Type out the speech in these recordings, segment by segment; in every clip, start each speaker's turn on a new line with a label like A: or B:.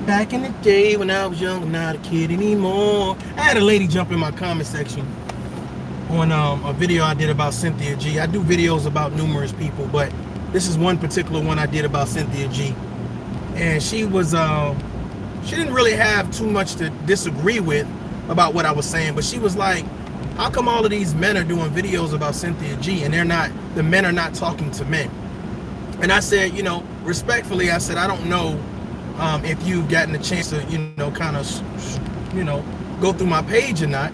A: Back in the day when I was young, I'm not a kid anymore. I had a lady jump in my comment section on a video I did about Cynthia G. I do videos about numerous people, but this is one particular one I did about Cynthia G. And she didn't really have too much to disagree with about what I was saying, but she was like, how come all of these men are doing videos about Cynthia G and the men are not talking to men? And I said, respectfully, I said, I don't know if you've gotten a chance to, kind of, go through my page or not.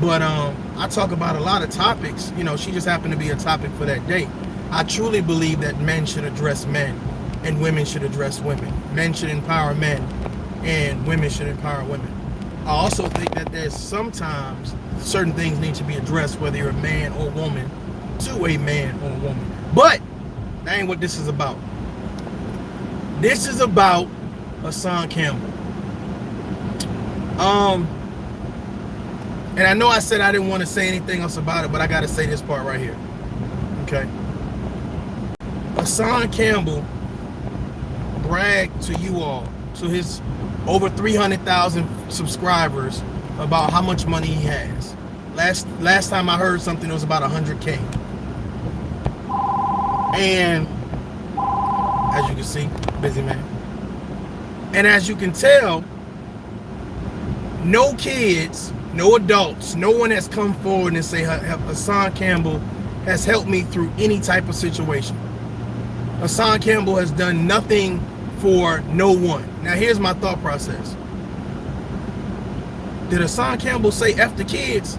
A: But I talk about a lot of topics. She just happened to be a topic for that day. I truly believe that men should address men and women should address women. Men should empower men and women should empower women. I also think that there's sometimes certain things need to be addressed, whether you're a man or woman, to a man or a woman. But that ain't what this is about. This is about Hassan Campbell. And I know I said I didn't want to say anything else about it, but I got to say this part right here. Okay. Hassan Campbell bragged to you all, to his over 300,000 subscribers, about how much money he has. Last time I heard something, it was about 100K. And as you can see, busy man. And as you can tell, no kids, no adults, no one has come forward and say Hassan Campbell has helped me through any type of situation. Hassan Campbell has done nothing for no one. Now here's my thought process. Did Hassan Campbell say F the kids?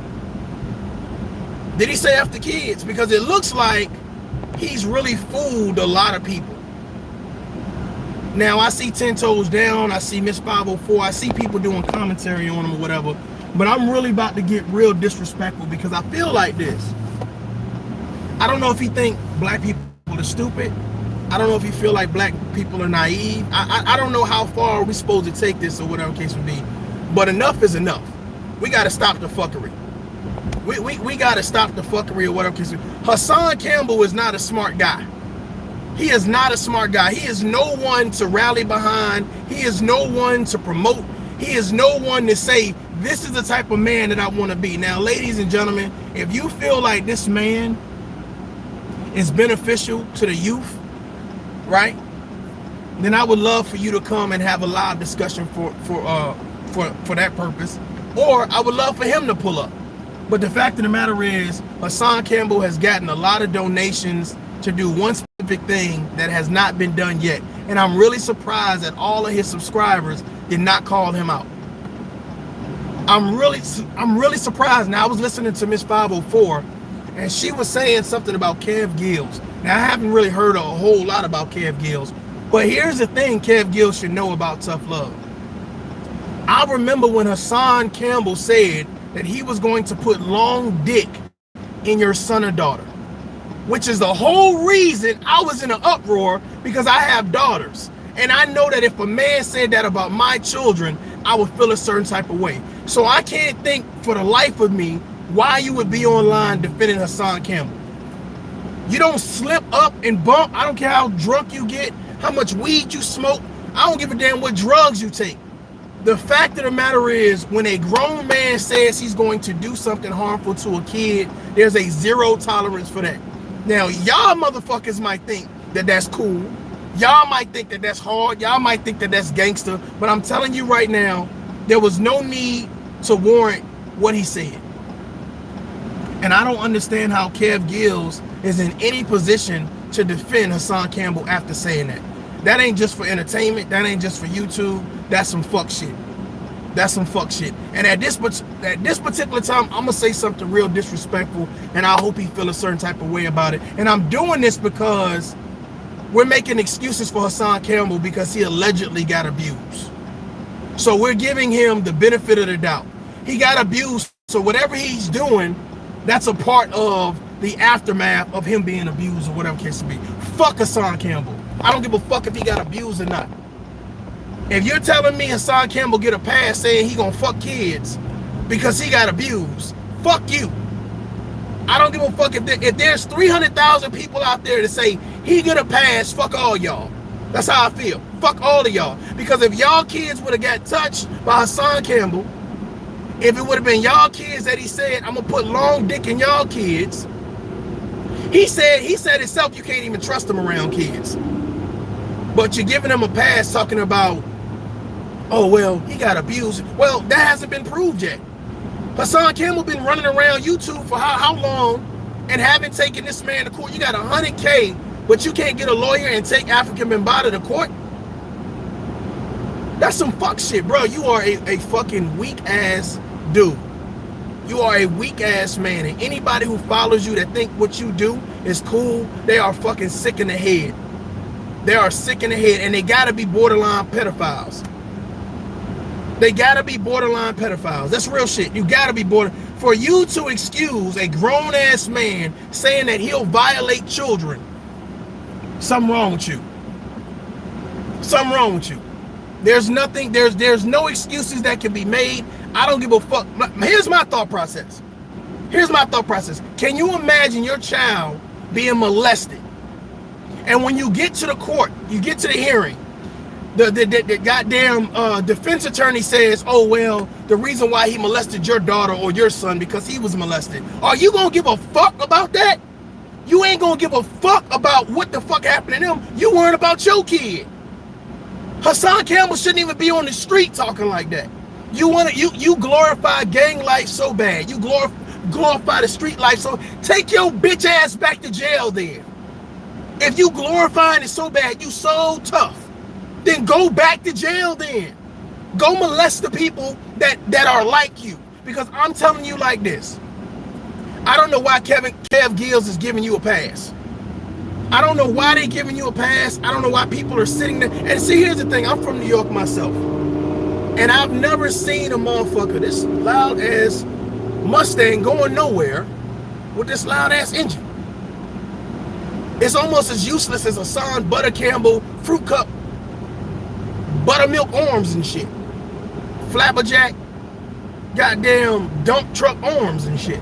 A: Did he say F the kids? Because it looks like he's really fooled a lot of people. Now I see 10 Toes Down, I see Miss 504, I see people doing commentary on him or whatever, but I'm really about to get real disrespectful because I feel like this. I don't know if he think black people are stupid. I don't know if he feel like black people are naive. I don't know how far we're supposed to take this or whatever case would be, but enough is enough. We got to stop the fuckery. We got to stop the fuckery or whatever case. Hassan Campbell is not a smart guy. He is not a smart guy. He is no one to rally behind. He is no one to promote. He is no one to say, this is the type of man that I want to be. Now, ladies and gentlemen, if you feel like this man is beneficial to the youth, right, then I would love for you to come and have a live discussion for that purpose. Or I would love for him to pull up. But the fact of the matter is, Hassan Campbell has gotten a lot of donations to do one specific thing that has not been done yet. And I'm really surprised that all of his subscribers did not call him out. I'm really surprised. Now I was listening to Miss 504 and she was saying something about Kev Gills. Now I haven't really heard a whole lot about Kev Gills, but here's the thing Kev Gills should know about tough love. I remember when Hassan Campbell said that he was going to put long dick in your son or daughter, which is the whole reason I was in an uproar, because I have daughters. And I know that if a man said that about my children, I would feel a certain type of way. So I can't think for the life of me why you would be online defending Hassan Campbell. You don't slip up and bump. I don't care how drunk you get, how much weed you smoke. I don't give a damn what drugs you take. The fact of the matter is, when a grown man says he's going to do something harmful to a kid, there's a zero tolerance for that. Now, y'all motherfuckers might think that that's cool. Y'all might think that that's hard. Y'all might think that that's gangster. But I'm telling you right now, there was no need to warrant what he said. And I don't understand how Kev Gills is in any position to defend Hassan Campbell after saying that. That ain't just for entertainment. That ain't just for YouTube. That's some fuck shit. That's some fuck shit. And at this particular time, I'm gonna say something real disrespectful, and I hope he feel a certain type of way about it. And I'm doing this because we're making excuses for Hassan Campbell because he allegedly got abused. So we're giving him the benefit of the doubt. He got abused, so whatever he's doing, that's a part of the aftermath of him being abused or whatever case to be. Fuck Hassan Campbell. I don't give a fuck if he got abused or not. If you're telling me Hassan Campbell get a pass saying he gonna fuck kids because he got abused, fuck you. I don't give a fuck if there's 300,000 people out there to say he get a pass, fuck all y'all. That's how I feel. Fuck all of y'all. Because if y'all kids would have got touched by Hassan Campbell, if it would have been y'all kids that he said, I'm gonna put long dick in y'all kids, he said himself you can't even trust him around kids. But you're giving him a pass talking about, oh, well, he got abused. Well, that hasn't been proved yet. Hassan Campbell been running around YouTube for how long and haven't taken this man to court. You got 100K, but you can't get a lawyer and take African Mbata to court? That's some fuck shit, bro. You are a fucking weak-ass dude. You are a weak-ass man. And anybody who follows you that think what you do is cool, they are fucking sick in the head. They are sick in the head, and they gotta be borderline pedophiles. They gotta be borderline pedophiles. That's real shit. You gotta be for you to excuse a grown-ass man saying that he'll violate children, something wrong with you. Something wrong with you. There's nothing, there's no excuses that can be made. I don't give a fuck. Here's my thought process. Here's my thought process. Can you imagine your child being molested? And when you get to the court, you get to the hearing, the goddamn defense attorney says, oh, well, the reason why he molested your daughter or your son because he was molested. Are you going to give a fuck about that? You ain't going to give a fuck about what the fuck happened to them. You worried about your kid. Hassan Campbell shouldn't even be on the street talking like that. You glorify gang life so bad. You glorify the street life. So take your bitch ass back to jail then. If you glorifying it so bad, you so tough, then go back to jail then. Go molest the people that are like you. Because I'm telling you like this. I don't know why Kev Gills is giving you a pass. I don't know why they're giving you a pass. I don't know why people are sitting there. And see, here's the thing. I'm from New York myself. And I've never seen a motherfucker this loud ass Mustang going nowhere with this loud ass engine. It's almost as useless as Hassan Butter Campbell Fruit Cup buttermilk arms and shit. Flapperjack goddamn dump truck arms and shit.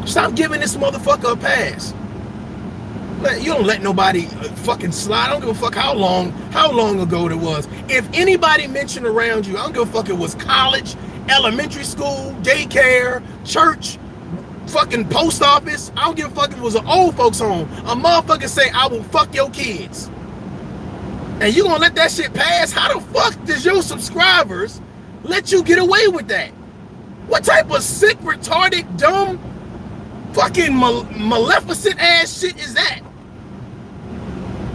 A: Stop giving this motherfucker a pass. You don't let nobody fucking slide. I don't give a fuck how long ago it was. If anybody mentioned around you, I don't give a fuck it was college, elementary school, daycare, church, fucking post office. I don't give a fuck if it was an old folks home. A motherfucker say, I will fuck your kids. And you gonna let that shit pass? How the fuck does your subscribers let you get away with that? What type of sick, retarded, dumb, fucking maleficent ass shit is that?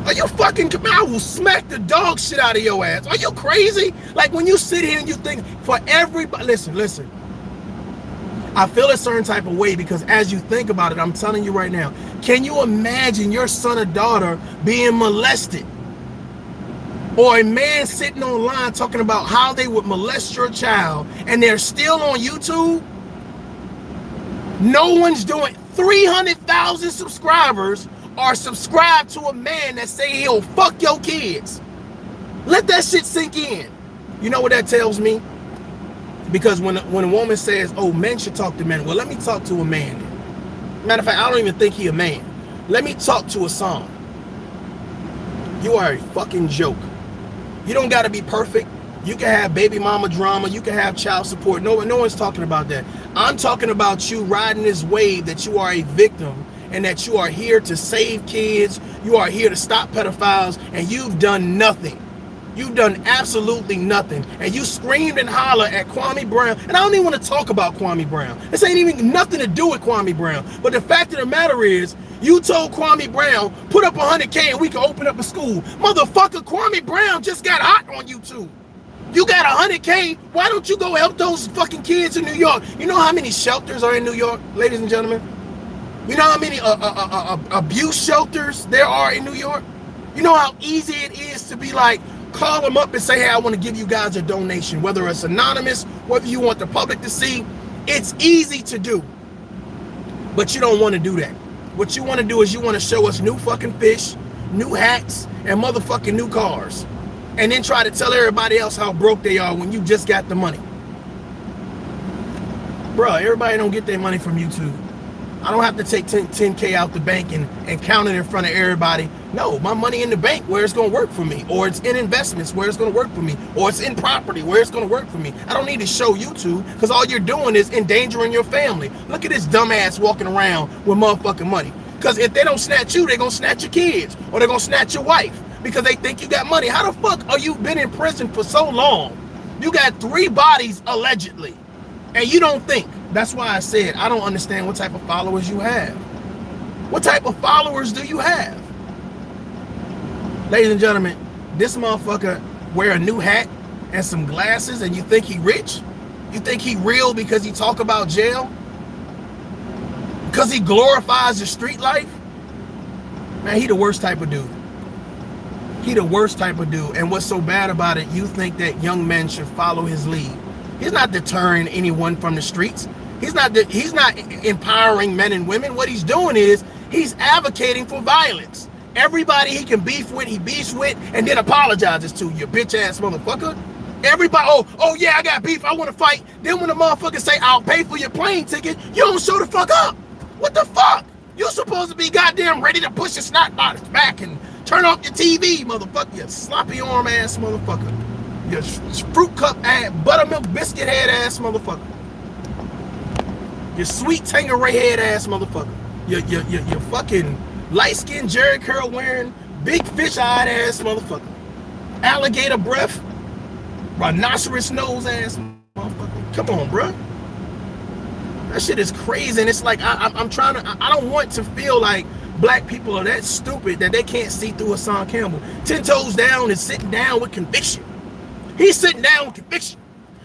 A: Are you fucking, I will smack the dog shit out of your ass. Are you crazy? Like when you sit here and you think for everybody, listen. I feel a certain type of way because as you think about it, I'm telling you right now, can you imagine your son or daughter being molested? Or a man sitting online talking about how they would molest your child and they're still on YouTube? No one's doing 300,000 subscribers are subscribed to a man that say he'll fuck your kids. Let that shit sink in. You know what that tells me? Because when a woman says, oh, men should talk to men. Well, let me talk to a man. Matter of fact, I don't even think he a man. Let me talk to Hassan. You are a fucking joke. You don't got to be perfect. You can have baby mama drama. You can have child support. No one's talking about that. I'm talking about you riding this wave that you are a victim and that you are here to save kids. You are here to stop pedophiles, and you've done nothing. You've done absolutely nothing. And you screamed and hollered at Kwame Brown. And I don't even want to talk about Kwame Brown. This ain't even nothing to do with Kwame Brown. But the fact of the matter is, you told Kwame Brown, put up 100K and we can open up a school. Motherfucker, Kwame Brown just got hot on YouTube. You got 100K, why don't you go help those fucking kids in New York? You know how many shelters are in New York, ladies and gentlemen? You know how many abuse shelters there are in New York? You know how easy it is to be like, call them up and say, hey, I want to give you guys a donation, whether it's anonymous, whether you want the public to see. It's easy to do, but you don't want to do that. What you want to do is you want to show us new fucking fish, new hats, and motherfucking new cars, and then try to tell everybody else how broke they are when you just got the money. Bruh, everybody don't get their money from YouTube. I don't have to take 10K out the bank and count it in front of everybody. No, my money in the bank where it's going to work for me, or it's in investments where it's going to work for me, or it's in property where it's going to work for me. I don't need to show you to, because all you're doing is endangering your family. Look at this dumbass walking around with motherfucking money. Because if they don't snatch you, they're going to snatch your kids, or they're going to snatch your wife, because they think you got money. How the fuck are you been in prison for so long? You got 3 bodies allegedly, and you don't think. That's why I said I don't understand what type of followers you have. What type of followers do you have? Ladies and gentlemen, this motherfucker wear a new hat and some glasses, and you think he rich? You think he real because he talk about jail? Because he glorifies the street life? Man, he the worst type of dude. He the worst type of dude. And what's so bad about it, you think that young men should follow his lead. He's not deterring anyone from the streets. He's not empowering men and women. What he's doing is he's advocating for violence. Everybody he can beef with, he beefs with, and then apologizes to, you bitch ass motherfucker. Everybody, oh yeah, I got beef, I want to fight. Then when the motherfucker say, I'll pay for your plane ticket, you don't show the fuck up. What the fuck? You're supposed to be goddamn ready to push your snot box back and turn off your TV, motherfucker. You sloppy arm ass motherfucker. You fruit cup ass, buttermilk biscuit head ass motherfucker. You sweet Tangeray head ass motherfucker. You fucking light-skinned Jerry curl wearing, big fish-eyed ass motherfucker. Alligator breath, rhinoceros nose ass motherfucker. Come on, bro. That shit is crazy, and it's like I'm trying to. I don't want to feel like black people are that stupid that they can't see through Hassan Campbell. 10 toes down and sitting down with conviction. He's sitting down with conviction.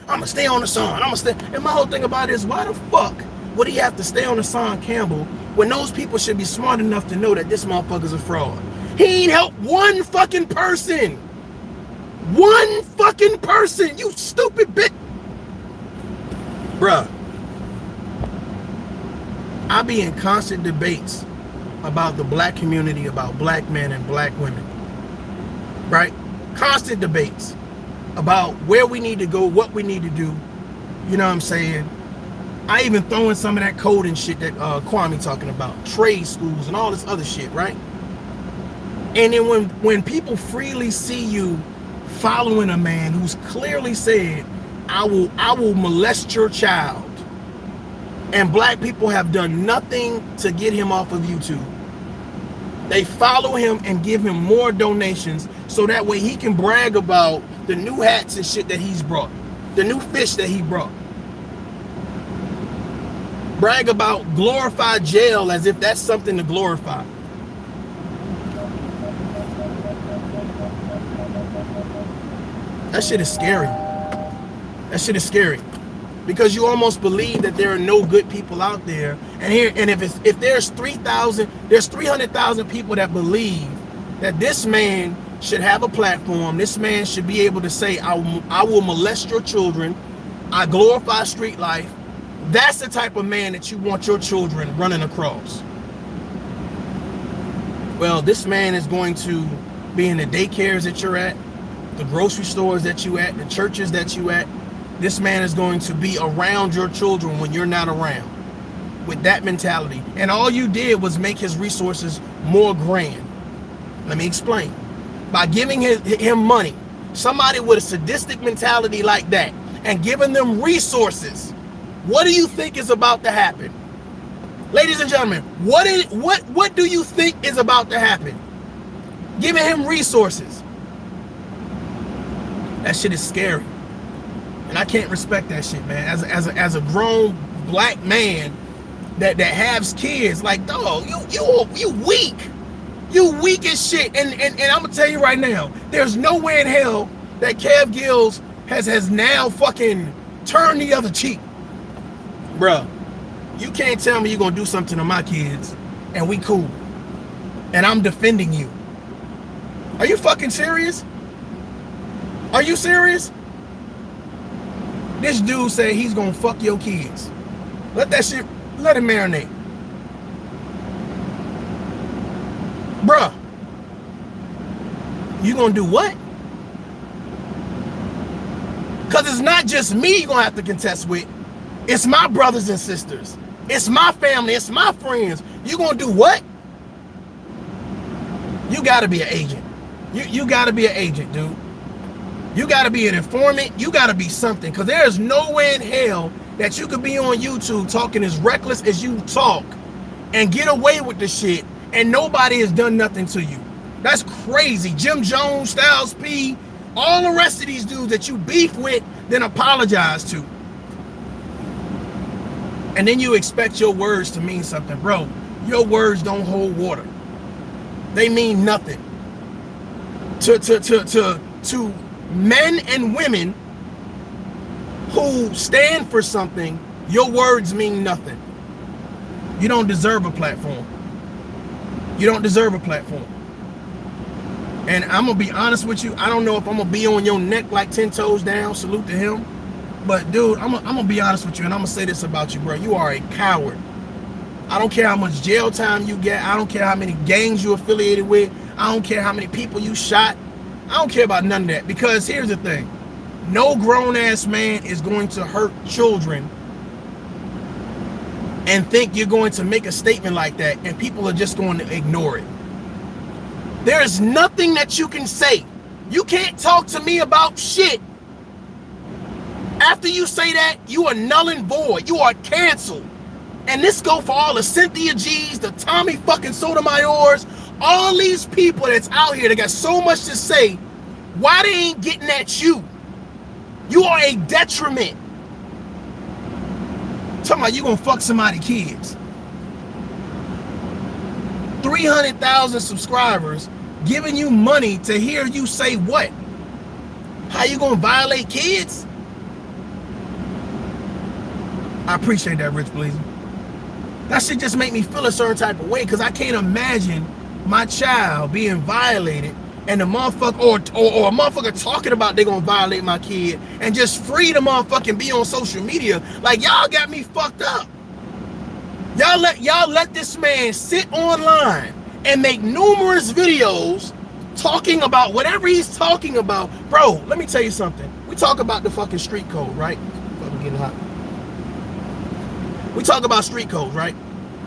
A: I'ma stay on Hassan. I'ma stay. And my whole thing about it is, why the fuck would he have to stay on Hassan Campbell when those people should be smart enough to know that this motherfucker's a fraud? He ain't helped one fucking person. One fucking person, you stupid bitch. Bruh, I be in constant debates about the black community, about black men and black women. Right? Constant debates about where we need to go, what we need to do. You know what I'm saying? I even throw in some of that code and shit that Kwame talking about, trade schools and all this other shit, right? And then when people freely see you following a man who's clearly said, I will molest your child, and black people have done nothing to get him off of YouTube. They follow him and give him more donations so that way he can brag about the new hats and shit that he's brought, the new fish that he brought. Brag about glorified jail as if that's something to glorify. That shit is scary. That shit is scary. Because you almost believe that there are no good people out there. And if there's 3,000, there's 300,000 people that believe that this man should have a platform. This man should be able to say, I will molest your children. I glorify street life. That's the type of man that you want your children running across. Well, this man is going to be in the daycares that you're at, the grocery stores that you at, the churches that you at. This man is going to be around your children when you're not around, with that mentality. And all you did was make his resources more grand. Let me explain. By giving him money, somebody with a sadistic mentality like that, and giving them resources, what do you think is about to happen? Ladies and gentlemen, what do you think is about to happen? Giving him resources. That shit is scary. And I can't respect that shit, man. As a grown black man that has kids, like, dog, you weak. You weak as shit. And I'm gonna tell you right now, there's nowhere in hell that Kev Gills has now fucking turned the other cheek. Bruh, you can't tell me you're gonna do something to my kids and we cool. And I'm defending you. Are you fucking serious? Are you serious? This dude said he's gonna fuck your kids. Let that shit, let it marinate. Bruh, you gonna do what? Cause it's not just me you're gonna have to contest with. It's my brothers and sisters. It's my family. It's my friends. You gonna do what? You gotta be an agent. You gotta be an agent, dude. You gotta be an informant. You gotta be something. Because there's no way in hell that you could be on YouTube talking as reckless as you talk and get away with the shit and nobody has done nothing to you. That's crazy. Jim Jones, Styles P, all the rest of these dudes that you beef with, then apologize to. And then you expect your words to mean something. Bro, your words don't hold water. They mean nothing. To men and women who stand for something, your words mean nothing. You don't deserve a platform. You don't deserve a platform. And I'm going to be honest with you. I don't know if I'm going to be on your neck like 10 toes down. Salute to him. But, dude, I'm going to be honest with you. And I'm going to say this about you, bro. You are a coward. I don't care how much jail time you get. I don't care how many gangs you're affiliated with. I don't care how many people you shot. I don't care about none of that. Because here's the thing. No grown-ass man is going to hurt children and think you're going to make a statement like that and people are just going to ignore it. There is nothing that you can say. You can't talk to me about shit. After you say that, you are null and void. You are canceled. And this go for all the Cynthia G's, the Tommy fucking Sotomayors, all these people that's out here that got so much to say. Why they ain't getting at you? You are a detriment. Talking about you gonna fuck somebody's kids. 300,000 subscribers giving you money to hear you say what? How you gonna violate kids? I appreciate that, Rich Bleezer. That shit just make me feel a certain type of way because I can't imagine my child being violated and the motherfucker or a motherfucker talking about they gonna violate my kid and just free the motherfucking be on social media. Like, y'all got me fucked up. Y'all let this man sit online and make numerous videos talking about whatever he's talking about. Bro, let me tell you something. We talk about the fucking street code, right? Fucking getting hot. We talk about street codes, right?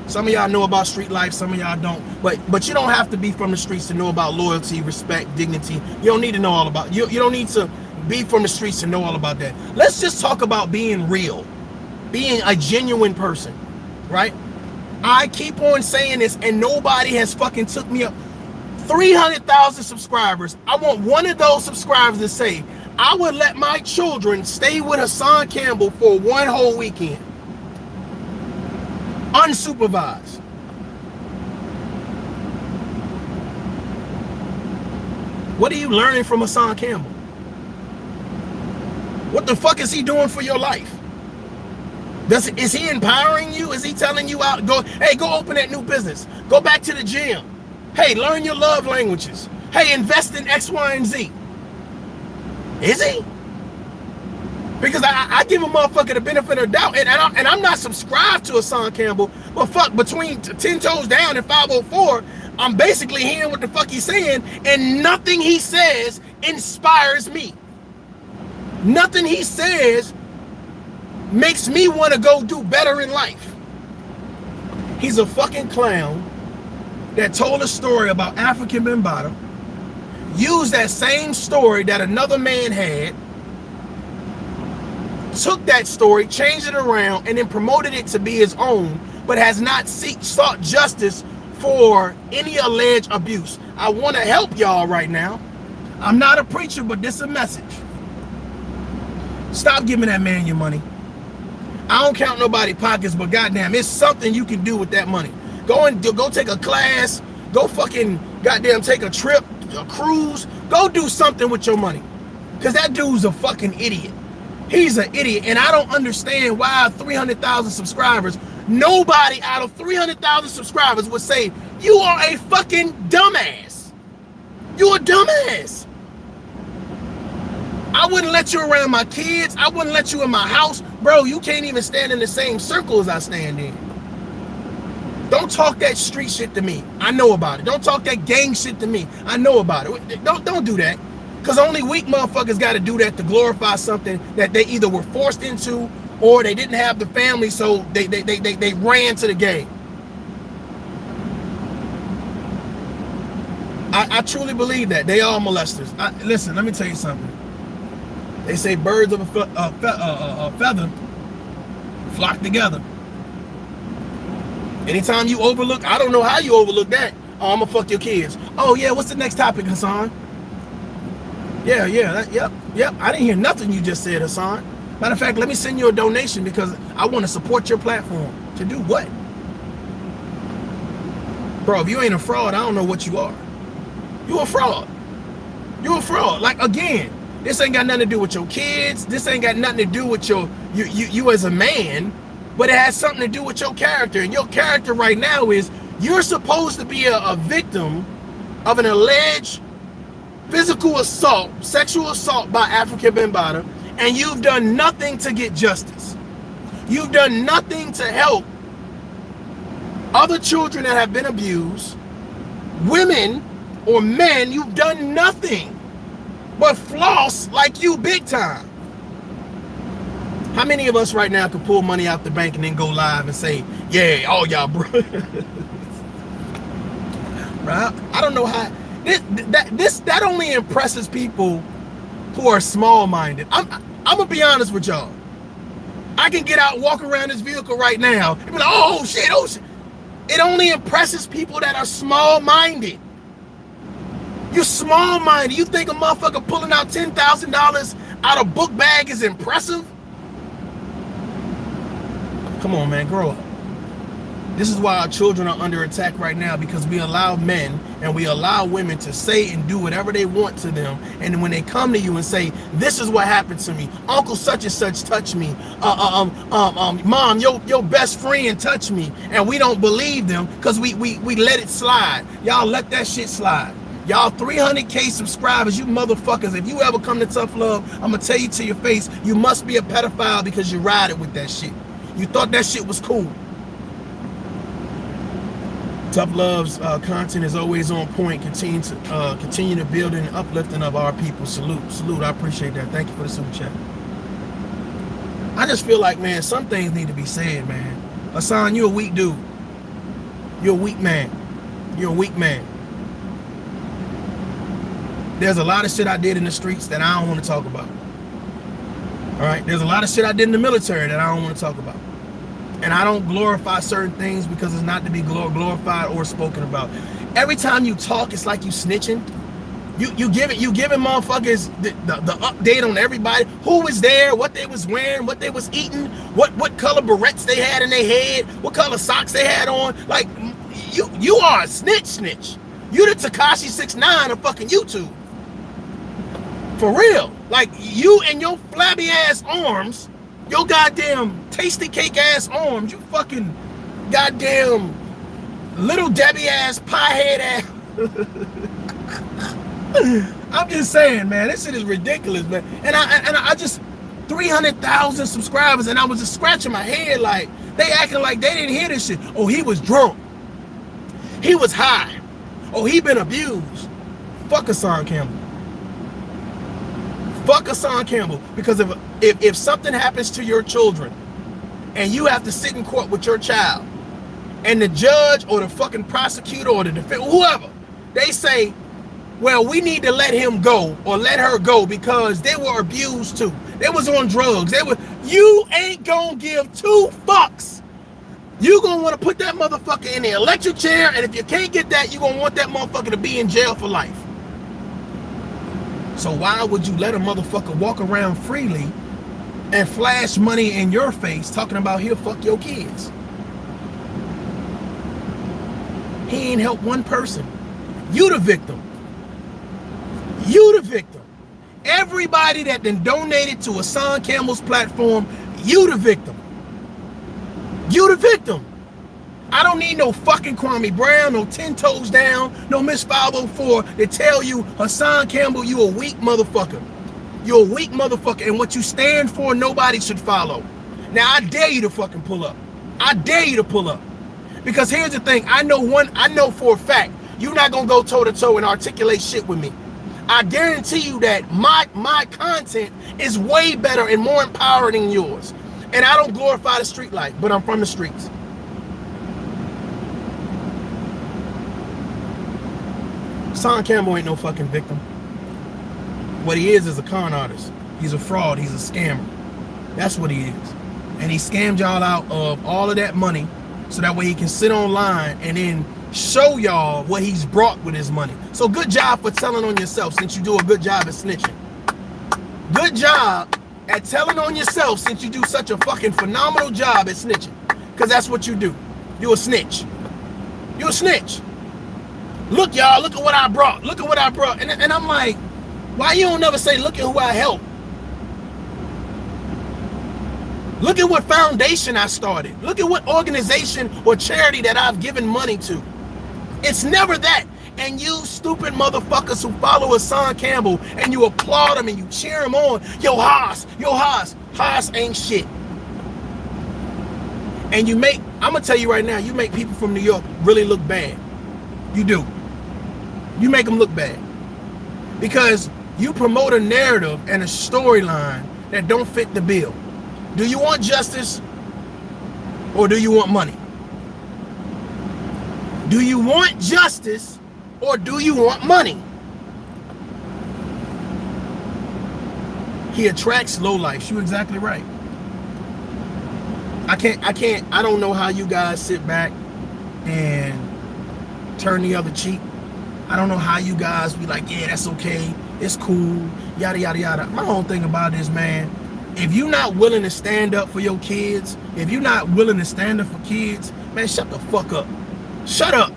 A: Some of y'all know about street life, some of y'all don't. But you don't have to be from the streets to know about loyalty, respect, dignity. You don't need to know all about you don't need to be from the streets to know all about that. Let's just talk about being real, being a genuine person, right? I keep on saying this and nobody has fucking took me up. 300,000 subscribers. I want one of those subscribers to say, I would let my children stay with Hassan Campbell for one whole weekend. Unsupervised. What are you learning from Hassan Campbell? What the fuck is he doing for your life? Is he empowering you? Is he telling you out, hey, go open that new business. Go back to the gym. Hey, learn your love languages. Hey, invest in X, Y, and Z. Is he? Because I give a motherfucker the benefit of the doubt, and I'm not subscribed to Hassan Campbell, but fuck, between 10 toes down and 504, I'm basically hearing what the fuck he's saying, and nothing he says inspires me. Nothing he says makes me want to go do better in life. He's a fucking clown that told a story about African Bambaataa, used that same story that another man had, took that story, changed it around, and then promoted it to be his own, but has not sought justice for any alleged abuse. I want to help y'all right now. I'm not a preacher, but this is a message. Stop giving that man your money. I don't count nobody's pockets, but goddamn, it's something you can do with that money. Go take a class, go fucking goddamn take a trip, a cruise, go do something with your money. Because that dude's a fucking idiot. He's an idiot, and I don't understand why 300,000 subscribers, nobody out of 300,000 subscribers would say, you are a fucking dumbass. You're a dumbass. I wouldn't let you around my kids. I wouldn't let you in my house. Bro, you can't even stand in the same circle as I stand in. Don't talk that street shit to me. I know about it. Don't talk that gang shit to me. I know about it. Don't do that. Because only weak motherfuckers got to do that to glorify something that they either were forced into or they didn't have the family, so they ran to the game. I truly believe that they are molesters. Listen, let me tell you something. They say birds of a feather flock together. Anytime you overlook, I don't know how you overlook that. Oh, I'm gonna fuck your kids. Oh yeah, what's the next topic, Hassan? Yeah, yep. I didn't hear nothing you just said, Hassan. Matter of fact, let me send you a donation because I want to support your platform. To do what? Bro, if you ain't a fraud, I don't know what you are. You a fraud. You a fraud. Like, again, this ain't got nothing to do with your kids. This ain't got nothing to do with you as a man, but it has something to do with your character. And your character right now is you're supposed to be a victim of an alleged physical assault, sexual assault by African Bambaataa, and you've done nothing to get justice. You've done nothing to help other children that have been abused, women or men. You've done nothing but floss like you big time. How many of us right now could pull money out the bank and then go live and say, yeah, all y'all bro? Right? I don't know how that only impresses people who are small-minded. I'm gonna be honest with y'all. I can get out and walk around this vehicle right now and be like, oh shit. It only impresses people that are small-minded. You're small-minded. You think a motherfucker pulling out $10,000 out of book bag is impressive? Come on, man, grow up. This is why our children are under attack right now, because we allow men and we allow women to say and do whatever they want to them. And when they come to you and say, this is what happened to me, Uncle such and such touched me, Mom, your best friend touched me, and we don't believe them because we let it slide. Y'all let that shit slide. Y'all 300K subscribers, you motherfuckers, if you ever come to Tough Love, I'm gonna tell you to your face, you must be a pedophile because you ride it with that shit. You thought that shit was cool. Tough Love's content is always on point. Continue to build and uplifting of our people. Salute. I appreciate that. Thank you for the super chat. I just feel like, man, some things need to be said, man. Hassan, you're a weak dude. You're a weak man. You're a weak man. There's a lot of shit I did in the streets that I don't want to talk about. All right? There's a lot of shit I did in the military that I don't want to talk about. And I don't glorify certain things because it's not to be glorified or spoken about. Every time you talk, it's like you snitching. You giving motherfuckers the update on everybody, who was there, what they was wearing, what they was eating, what color barrettes they had in their head, what color socks they had on. Like, you are a snitch. You the Tekashi 6ix9ine of fucking YouTube. For real. Like, you and your flabby ass arms, your goddamn tasty cake ass arms, you fucking goddamn little Debbie ass pie head ass. I'm just saying, man, this shit is ridiculous, man. And I just 300,000 subscribers, and I was just scratching my head like they acting like they didn't hear this shit. Oh, he was drunk. He was high. Oh, he been abused. Fuck Hassan Campbell. Fuck Hassan Campbell. Because if something happens to your children and you have to sit in court with your child and the judge or the fucking prosecutor or the defense, whoever, they say, well, we need to let him go or let her go because they were abused too. They was on drugs. You ain't gonna give two fucks. You gonna want to put that motherfucker in the electric chair, and if you can't get that, you gonna want that motherfucker to be in jail for life. So why would you let a motherfucker walk around freely and flash money in your face talking about he'll fuck your kids? He ain't helped one person. You the victim. You the victim. Everybody that then donated to Hassan Campbell's platform, you the victim. You the victim. I don't need no fucking Kwame Brown, no 10 toes down, no Miss 504 to tell you, Hassan Campbell, you a weak motherfucker. You're a weak motherfucker, and what you stand for, nobody should follow. Now, I dare you to fucking pull up. I dare you to pull up. Because here's the thing, I know for a fact, you're not gonna go toe to toe and articulate shit with me. I guarantee you that my content is way better and more empowering than yours. And I don't glorify the street life, but I'm from the streets. Hassan Campbell ain't no fucking victim. What he is a con artist. He's a fraud. He's a scammer. That's what he is. And he scammed y'all out of all of that money so that way he can sit online and then show y'all what he's brought with his money. So good job for telling on yourself since you do a good job at snitching. Good job at telling on yourself since you do such a fucking phenomenal job at snitching. Because that's what you do. You a snitch. You a snitch. Look, y'all, look at what I brought. Look at what I brought. And I'm like, why you don't never say, look at who I helped? Look at what foundation I started. Look at what organization or charity that I've given money to. It's never that. And you stupid motherfuckers who follow Hassan Campbell and you applaud him and you cheer him on. Yo, Haas, Haas ain't shit. And you make, I'm gonna tell you right now, you make people from New York really look bad. You do. You make them look bad. Because you promote a narrative and a storyline that don't fit the bill. Do you want justice or do you want money? Do you want justice or do you want money? He attracts lowlifes. You're exactly right. I don't know how you guys sit back and turn the other cheek. I don't know how you guys be like, yeah, that's okay. It's cool. Yada, yada, yada. My whole thing about this, man, if you're not willing to stand up for your kids, if you're not willing to stand up for kids, man, shut the fuck up. Shut up.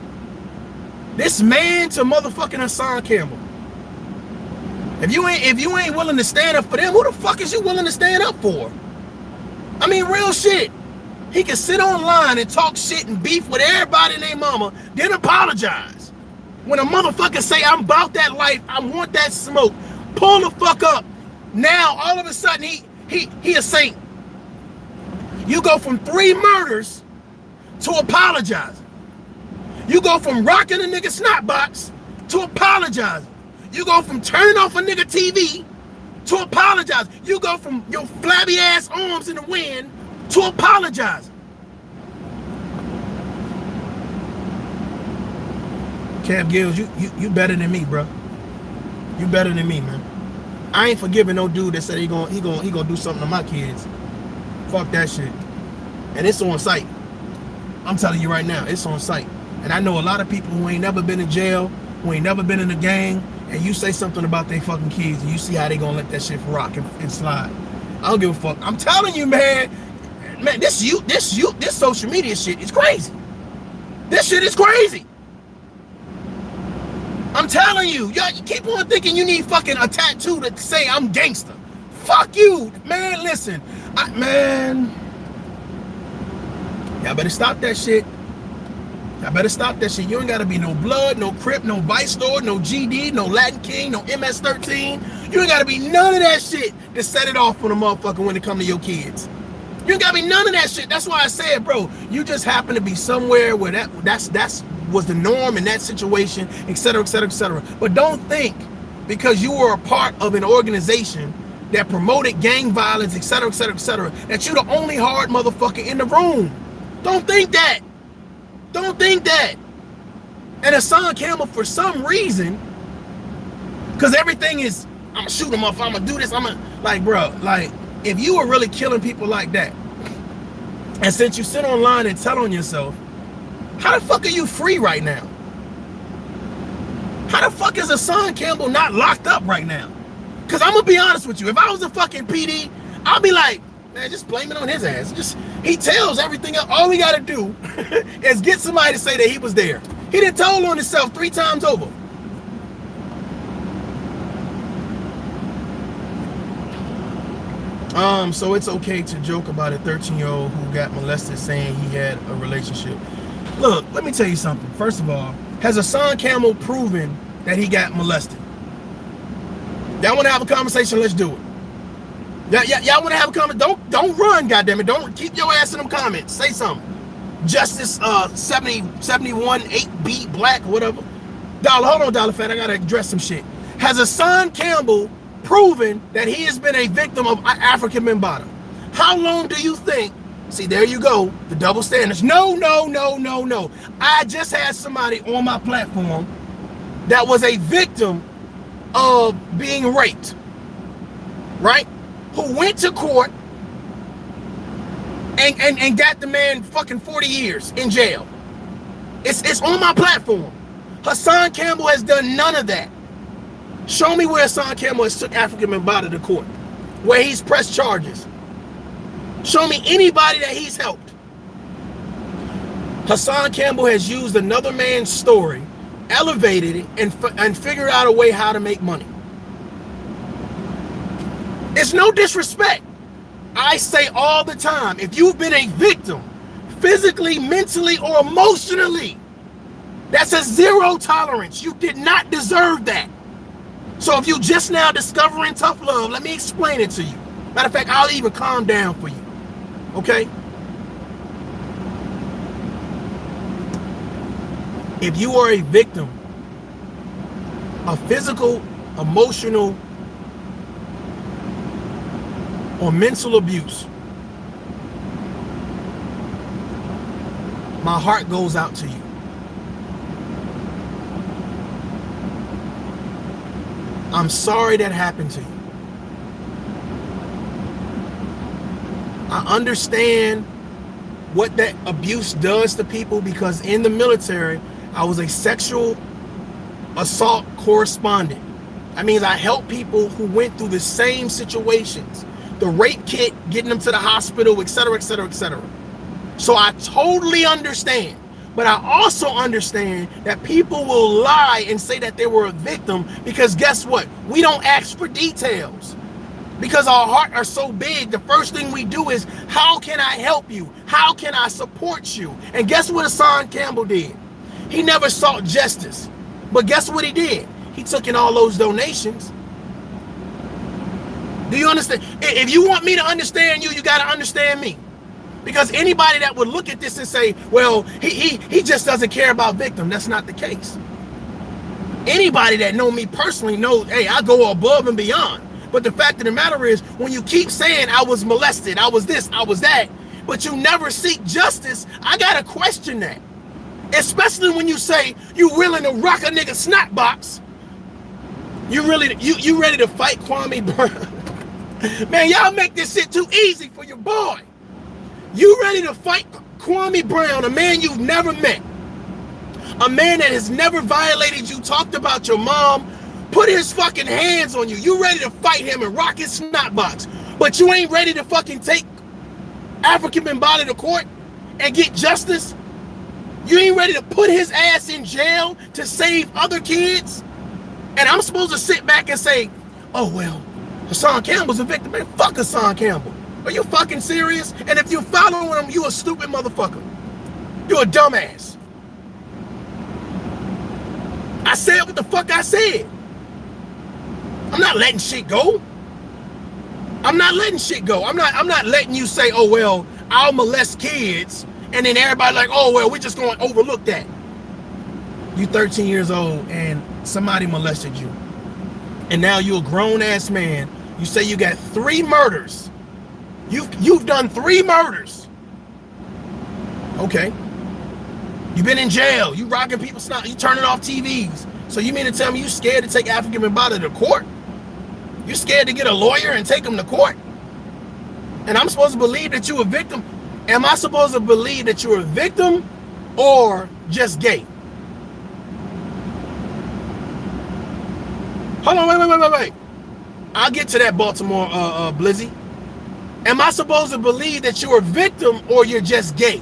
A: This man to motherfucking Hassan Campbell. If you ain't willing to stand up for them, who the fuck is you willing to stand up for? I mean, real shit. He can sit online and talk shit and beef with everybody and their mama, then apologize. When a motherfucker say, I'm about that life, I want that smoke, pull the fuck up. Now, all of a sudden, he a saint. You go from 3 murders to apologizing. You go from rocking a nigga snot box to apologizing. You go from turning off a nigga TV to apologize. You go from your flabby ass arms in the wind to apologizing. Cam Gills, you better than me, bro. You better than me, man. I ain't forgiving no dude that said he gonna do something to my kids. Fuck that shit. And it's on site. I'm telling you right now, it's on site. And I know a lot of people who ain't never been in jail, who ain't never been in a gang, and you say something about their fucking kids, and you see how they gonna let that shit rock and slide. I don't give a fuck. I'm telling you, man, this social media shit is crazy. This shit is crazy. I'm telling you, y'all keep on thinking you need fucking a tattoo to say I'm gangster. Fuck you, man. Listen, man, y'all better stop that shit. Y'all better stop that shit. You ain't gotta be no Blood, no Crip, no Vice Lord, no GD, no Latin King, no MS-13. You ain't gotta be none of that shit to set it off on a motherfucker when it come to your kids. You ain't gotta be none of that shit. That's why I said, bro, you just happen to be somewhere where that's was the norm in that situation, etc., etc., etc. But don't think because you were a part of an organization that promoted gang violence, etc., etc., etc., that you're the only hard motherfucker in the room. Don't think that. Don't think that. And Hassan Campbell, for some reason, because everything is, I'm gonna shoot him off, I'm gonna do this, I'm gonna, like, bro, like, if you were really killing people like that, and since you sit online and tell on yourself, how the fuck are you free right now? How the fuck is Hassan Campbell not locked up right now? Because I'm gonna be honest with you, if I was a fucking PD, I'll be like, man, just blame it on his ass. He tells everything else. All we gotta do is get somebody to say that he was there. He done told on himself 3 times over. So it's okay to joke about a 13-year-old who got molested saying he had a relationship. Look, let me tell you something. First of all, has Hassan Campbell proven that he got molested? Y'all want to have a conversation? Let's do it. Y'all want to have a comment? Don't run, goddammit. Don't keep your ass in them comments. Say something. Justice 71 8B Black, whatever. Hold on, Dollar Fat. I gotta address some shit. Has Hassan Campbell proven that he has been a victim of African men bottom? How long do you think? See, there you go, the double standards. No. I just had somebody on my platform that was a victim of being raped, right? Who went to court and got the man fucking 40 years in jail. It's on my platform. Hassan Campbell has done none of that. Show me where Hassan Campbell has took African men body to court, where he's pressed charges. Show me anybody that he's helped. Hassan Campbell has used another man's story, elevated it, and figured out a way how to make money. It's no disrespect. I say all the time, if you've been a victim, physically, mentally, or emotionally, that's a zero tolerance. You did not deserve that. So if you just now discovering tough love, let me explain it to you. Matter of fact, I'll even calm down for you. Okay? If you are a victim of physical, emotional, or mental abuse, my heart goes out to you. I'm sorry that happened to you. I understand what that abuse does to people, because in the military, I was a sexual assault correspondent. That means I help people who went through the same situations. The rape kit, getting them to the hospital, etc., etc., etc. So I totally understand. But I also understand that people will lie and say that they were a victim, because guess what? We don't ask for details. Because our heart are so big, the first thing we do is, how can I help you? How can I support you? And guess what Hassan Campbell did? He never sought justice. But guess what he did? He took in all those donations. Do you understand? If you want me to understand you, you got to understand me. Because anybody that would look at this and say, well, he just doesn't care about victim, that's not the case. Anybody that know me personally knows, hey, I go above and beyond. But the fact of the matter is, when you keep saying I was molested, I was this, I was that, but you never seek justice, I gotta question that. Especially when you say you willing to rock a nigga snot box. You ready to fight Kwame Brown? Man, y'all make this shit too easy for your boy. You ready to fight Kwame Brown, a man you've never met, a man that has never violated you, talked about your mom, put his fucking hands on you. You ready to fight him and rock his snot box, but you ain't ready to fucking take African men body to court and get justice? You ain't ready to put his ass in jail to save other kids? And I'm supposed to sit back and say, oh, well, Hassan Campbell's a victim. Man, fuck Hassan Campbell. Are you fucking serious? And if you're following him, you a stupid motherfucker. You're a dumbass. I said what the fuck I said. I'm not letting shit go. I'm not letting shit go. I'm not letting you say, oh, well, I'll molest kids, and then everybody like, oh, well, we're just going to overlook that. You 13 years old and somebody molested you. And now you're a grown-ass man. You say you got 3 murders. You've done 3 murders. Okay. You've been in jail. You rocking people's snot. You turning off TVs. So you mean to tell me you scared to take African men body to court? You scared to get a lawyer and take them to court? And I'm supposed to believe that you're a victim? Am I supposed to believe that you're a victim or just gay? Hold on, wait. I'll get to that, Baltimore Blizzy. Am I supposed to believe that you're a victim or you're just gay?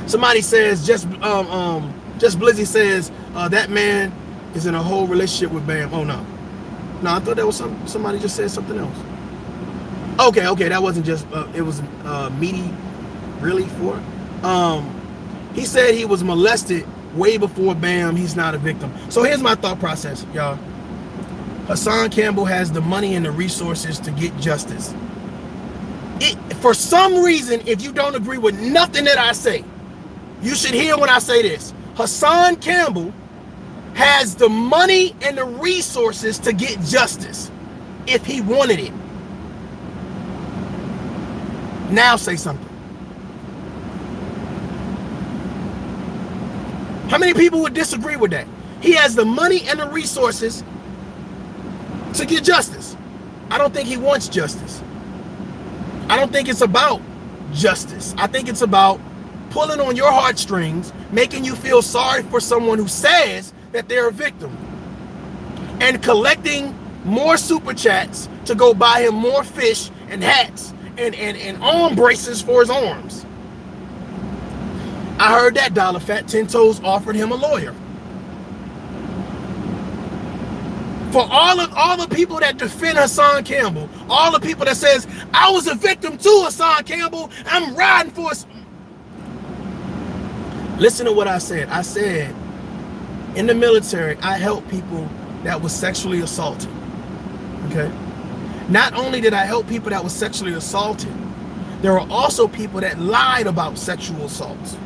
A: Somebody says, just Blizzy says, that man is in a whole relationship with Bam. Oh, no. No, I thought that was somebody just said something else. Okay, that wasn't just, it was meaty, really, for. He said he was molested way before Bam. He's not a victim. So here's my thought process, y'all. Hassan Campbell has the money and the resources to get justice. For some reason, if you don't agree with nothing that I say, you should hear when I say this. Hassan Campbell has the money and the resources to get justice if he wanted it. Now say something. How many people would disagree with that? He has the money and the resources to get justice. I don't think he wants justice. I don't think it's about justice. I think it's about pulling on your heartstrings, making you feel sorry for someone who says that they're a victim, and collecting more super chats to go buy him more fish and hats and arm braces for his arms. I heard that Dollar Fat 10 Toes offered him a lawyer. For all the people that defend Hassan Campbell, all the people that says, I was a victim too, Hassan Campbell, I'm riding for us. Listen to what I said. I said, in the military, I helped people that was sexually assaulted. Okay? Not only did I help people that was sexually assaulted, there were also people that lied about sexual assaults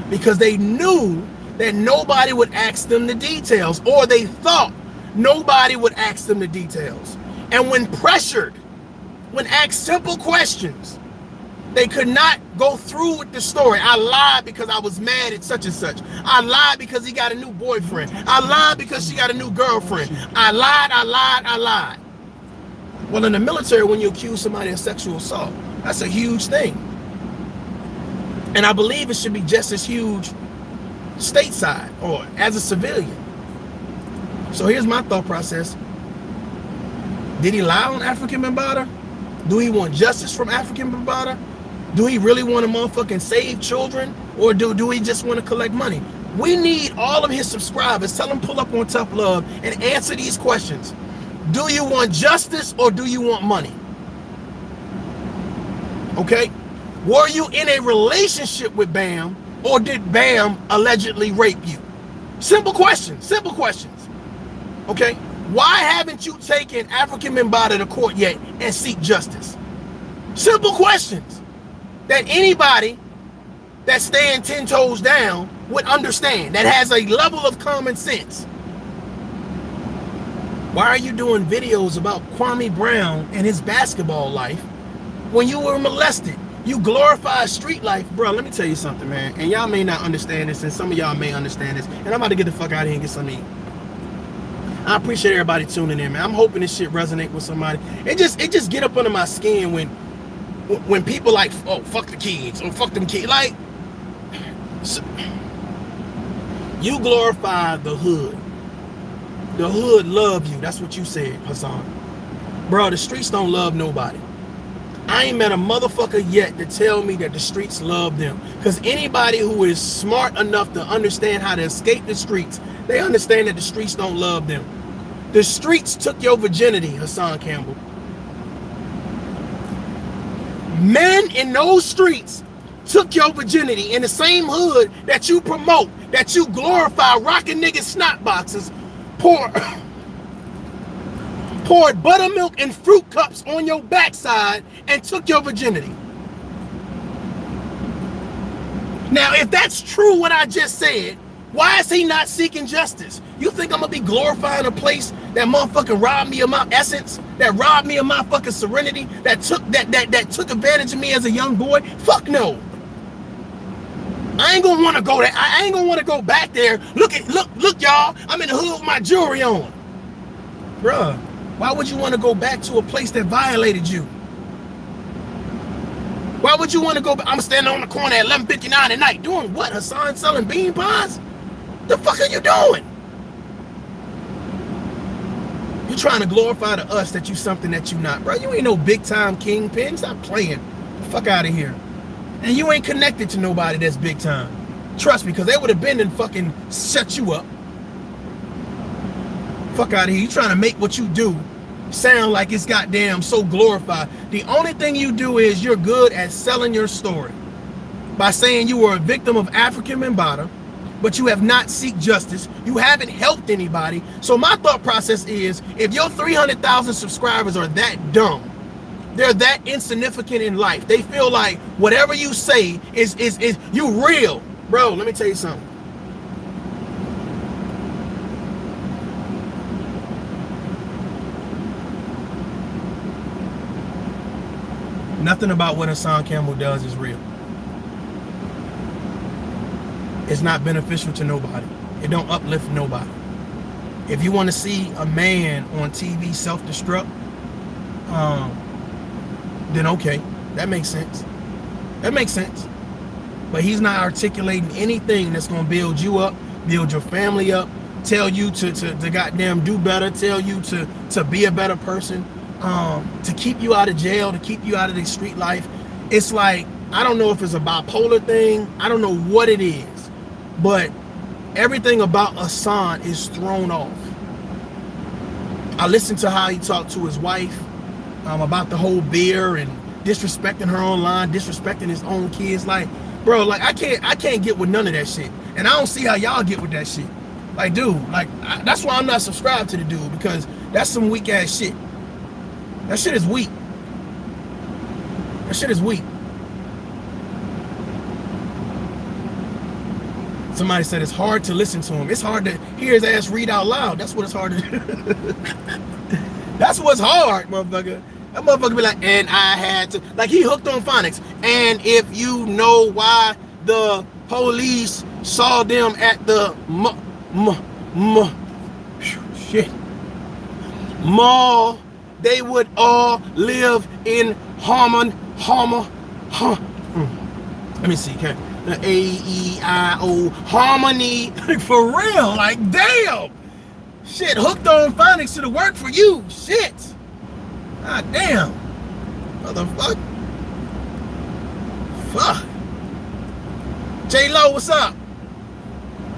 A: because they knew that nobody would ask them the details, or they thought nobody would ask them the details. And when pressured, when asked simple questions, they could not go through with the story. I lied because I was mad at such and such. I lied because he got a new boyfriend. I lied because she got a new girlfriend. I lied. Well, in the military, when you accuse somebody of sexual assault, that's a huge thing. And I believe it should be just as huge stateside or as a civilian. So here's my thought process. Did he lie on African Bambaataa? Do he want justice from African Bambaataa? Do he really want to motherfucking save children? Or do he just want to collect money? We need all of his subscribers. Tell them pull up on Tough Love and answer these questions. Do you want justice or do you want money? Okay? Were you in a relationship with Bam, or did Bam allegedly rape you? Simple questions. Simple questions. Okay? Why haven't you taken African Bambaataa to court yet and seek justice? Simple questions that anybody that stands 10 toes down would understand, that has a level of common sense. Why are you doing videos about Kwame Brown and his basketball life when you were molested? You glorify street life. Bro, let me tell you something, man. And y'all may not understand this, and some of y'all may understand this. And I'm about to get the fuck out of here and get something to eat. I appreciate everybody tuning in, man. I'm hoping this shit resonate with somebody. It just get up under my skin when people like, oh, fuck the kids, or fuck them kids. Like, you glorify the hood. The hood love you. That's what you said, Hassan. Bro, the streets don't love nobody. I ain't met a motherfucker yet to tell me that the streets love them. Because anybody who is smart enough to understand how to escape the streets, they understand that the streets don't love them. The streets took your virginity, Hassan Campbell. Men in those streets took your virginity in the same hood that you promote, that you glorify, rocking niggas snot boxes, poured buttermilk and fruit cups on your backside and took your virginity. Now, if that's true what I just said, why is he not seeking justice? You think I'm gonna be glorifying a place that motherfucking robbed me of my essence, that robbed me of my fucking serenity, that took advantage of me as a young boy? Fuck no. I ain't gonna want to go there. I ain't gonna want to go back there. Look, y'all. I'm in the hood with my jewelry on. Bruh, why would you want to go back to a place that violated you? Why would you want to go back? I'm standing on the corner at 11:59 at night. Doing what, Hassan? Selling bean pies? The fuck are you doing? You're trying to glorify to us that you something that you not. Bro, you ain't no big time kingpin. Stop playing. The fuck out of here. And you ain't connected to nobody that's big time. Trust me, because they would have been and fucking shut you up. Fuck out of here. You trying to make what you do sound like it's goddamn so glorified. The only thing you do is you're good at selling your story by saying you were a victim of African Bambaataa, but you have not seek justice. You haven't helped anybody. So my thought process is, if your 300,000 subscribers are that dumb, they're that insignificant in life, they feel like whatever you say is you real. Bro, let me tell you something. Nothing about what Hassan Campbell does is real. It's not beneficial to nobody. It don't uplift nobody. If you want to see a man on TV self-destruct, then okay, that makes sense. That makes sense. But he's not articulating anything that's going to build you up, build your family up, tell you to goddamn do better, tell you to be a better person, to keep you out of jail, to keep you out of the street life. It's like, I don't know if it's a bipolar thing. I don't know what it is. But everything about Hassan is thrown off. I listened to how he talked to his wife about the whole beer and disrespecting her online, disrespecting his own kids. Like, bro, like I can't get with none of that shit. And I don't see how y'all get with that shit. Like, dude, like that's why I'm not subscribed to the dude, because that's some weak ass shit. That shit is weak. That shit is weak. Somebody said it's hard to listen to him. It's hard to hear his ass read out loud. That's what it's hard to do. That's what's hard, motherfucker. That motherfucker be like, and I had to, like he hooked on phonics. And if you know why the police saw them at the mall, they would all live in harmony. Let me see, okay. A-E-I-O harmony. For real, like damn. Shit, hooked on phonics should have worked for you. Shit. God damn. Motherfucker. Fuck. J-Lo, what's up?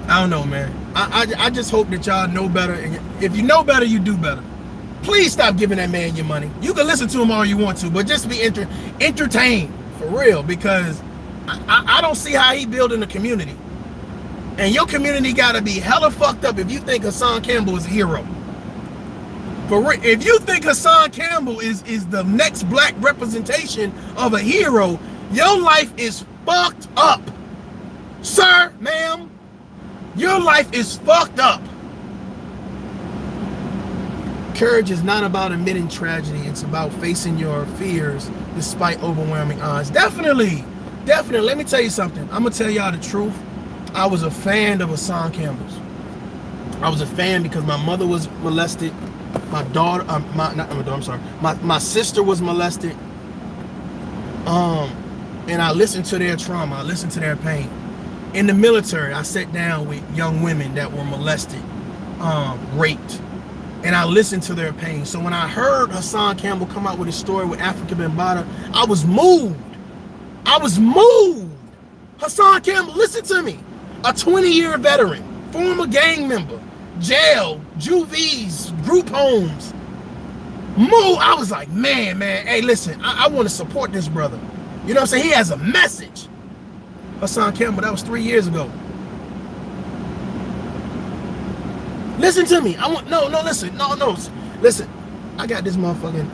A: I don't know, man. I just hope that y'all know better. And if you know better, you do better. Please stop giving that man your money. You can listen to him all you want to, but just be entertained. For real, because I don't see how he building a community. And your community gotta be hella fucked up if you think Hassan Campbell is a hero. For real, if you think Hassan Campbell is the next black representation of a hero, your life is fucked up. Sir, ma'am, your life is fucked up. Courage is not about admitting tragedy. It's about facing your fears despite overwhelming odds. Definitely. Definitely. Let me tell you something. I'm going to tell y'all the truth. I was a fan of Hassan Campbell's. I was a fan because my mother was molested. My daughter, my sister was molested. And I listened to their trauma. I listened to their pain. In the military, I sat down with young women that were molested, raped. And I listened to their pain. So when I heard Hassan Campbell come out with his story with Africa Bambaataa, I was moved. I was moved. Hassan Campbell, listen to me. A 20-year veteran, former gang member, jail, juvies, group homes. Moved. I was like, man, hey, listen, I want to support this brother. You know what I'm saying? He has a message. Hassan Campbell, that was 3 years ago. Listen to me. Listen. I got this motherfucking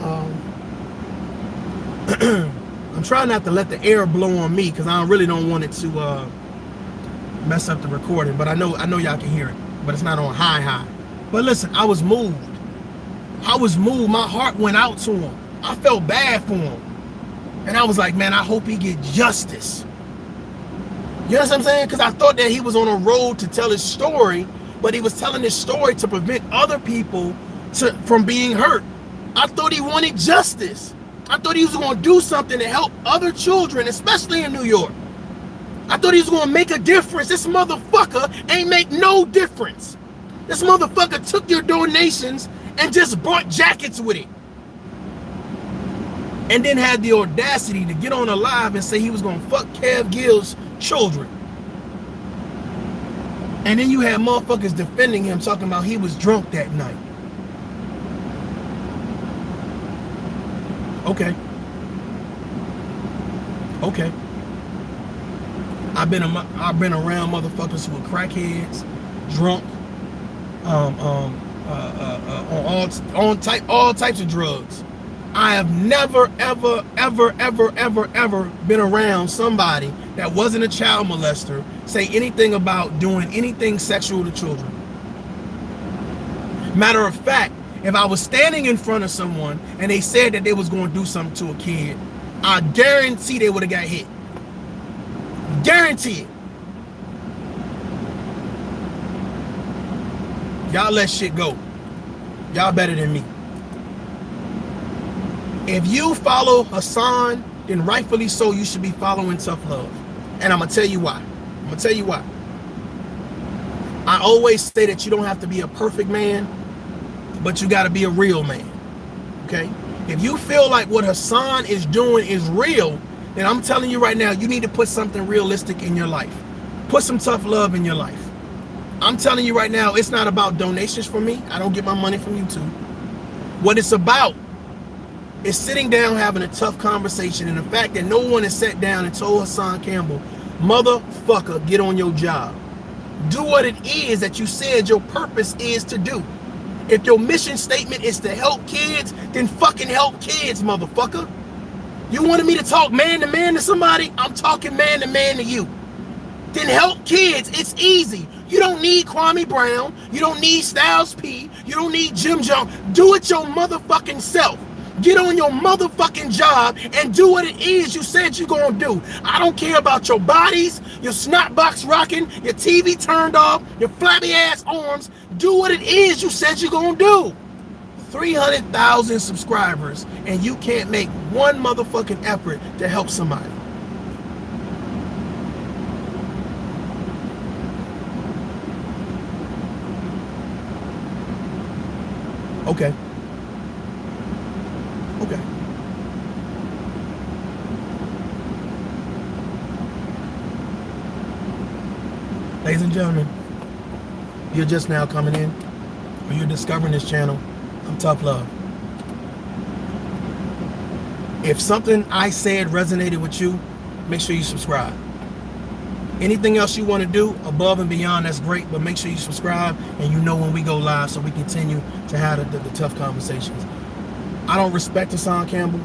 A: I'm trying not to let the air blow on me because I really don't want it to mess up the recording, but I know y'all can hear it, but it's not on high. But listen, I was moved. My heart went out to him. I felt bad for him. And I was like, man, I hope he get justice. You know what I'm saying? Because I thought that he was on a road to tell his story, but he was telling his story to prevent other people from being hurt. I thought he wanted justice. I thought he was going to do something to help other children, especially in New York. I thought he was going to make a difference. This motherfucker ain't make no difference. This motherfucker took your donations and just bought jackets with it. And then had the audacity to get on a live and say he was going to fuck Kev Gill's children. And then you had motherfuckers defending him, talking about he was drunk that night. Okay. I've been around motherfuckers who are crackheads, drunk, on all types of drugs. I have never, ever been around somebody that wasn't a child molester say anything about doing anything sexual to children. Matter of fact, if I was standing in front of someone and they said that they was going to do something to a kid, I guarantee they would have got hit. Guarantee it. Y'all let shit go. Y'all better than me. If you follow Hassan, then rightfully so, you should be following tough love. And I'm going to tell you why. I always say that you don't have to be a perfect man, but you got to be a real man. Okay? If you feel like what Hassan is doing is real, then I'm telling you right now, you need to put something realistic in your life. Put some tough love in your life. I'm telling you right now, it's not about donations from me. I don't get my money from YouTube. What it's about is sitting down, having a tough conversation, and the fact that no one has sat down and told Hassan Campbell, motherfucker, get on your job. Do what it is that you said your purpose is to do. If your mission statement is to help kids, then fucking help kids, motherfucker. You wanted me to talk man to man to somebody? I'm talking man to man to you. Then help kids. It's easy. You don't need Kwame Brown. You don't need Styles P. You don't need Jim Jones. Do it your motherfucking self. Get on your motherfucking job and do what it is you said you're gonna do. I don't care about your bodies, your snot box rocking, your TV turned off, your flabby ass arms. Do what it is you said you're gonna do. 300,000 subscribers and you can't make one motherfucking effort to help somebody. Okay. Ladies and gentlemen, you're just now coming in, or you're discovering this channel, I'm Tough Love. If something I said resonated with you, make sure you subscribe. Anything else you want to do above and beyond, that's great, but make sure you subscribe and you know when we go live so we continue to have the tough conversations. I don't respect Hassan Campbell.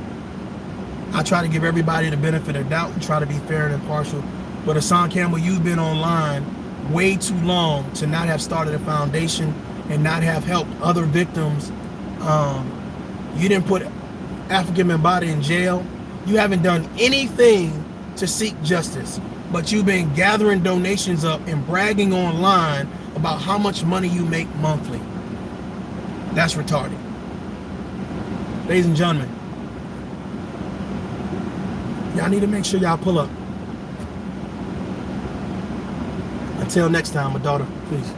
A: I try to give everybody the benefit of doubt and try to be fair and impartial. But Hassan Campbell, you've been online way too long to not have started a foundation and not have helped other victims. You didn't put African Mbata in jail. You haven't done anything to seek justice, but you've been gathering donations up and bragging online about how much money you make monthly. That's retarded. Ladies and gentlemen, y'all need to make sure y'all pull up. Until next time, my daughter, please.